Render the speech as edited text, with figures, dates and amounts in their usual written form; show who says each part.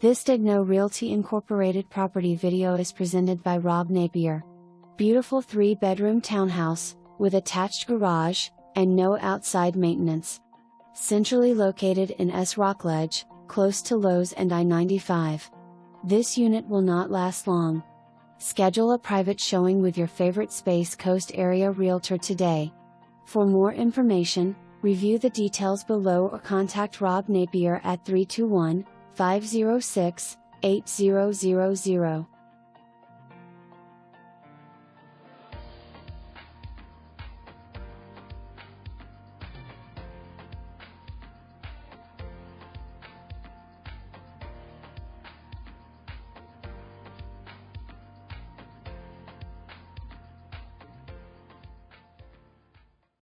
Speaker 1: This Daignault Realty Incorporated property video is presented by Rob Napier. Beautiful 3-bedroom townhouse, with attached garage, and no outside maintenance. Centrally located in S Rockledge, close to Lowe's and I-95. This unit will not last long. Schedule a private showing with your favorite Space Coast Area Realtor today. For more information, review the details below or contact Rob Napier at 321-506-8000.